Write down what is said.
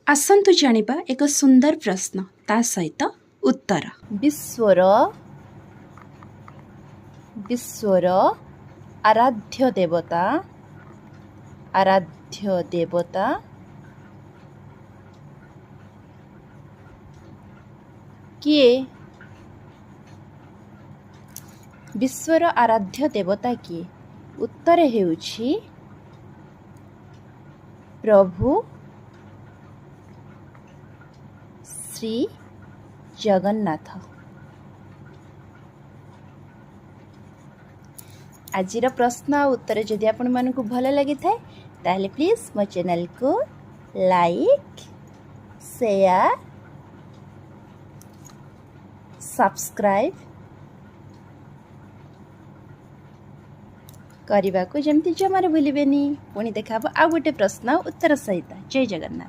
आसन्तु जानिबा एक सुंदर प्रश्न ता सहित उत्तर। विश्वर आराध्य देवता किए? विश्वर आराध्य देवता किए? उत्तर हेउछि प्रभु श्री जगन्नाथ। आजिर प्रश्न आ उत्तर जदि आपण मानकु भल लगी थाए ताहले प्लीज मो चैनल को लाइक शेयर सब्सक्राइब करने को जमती जमार भूलिबेनी। पुणी देखा आ गोटे प्रश्न उत्तर सहित। जय जगन्नाथ।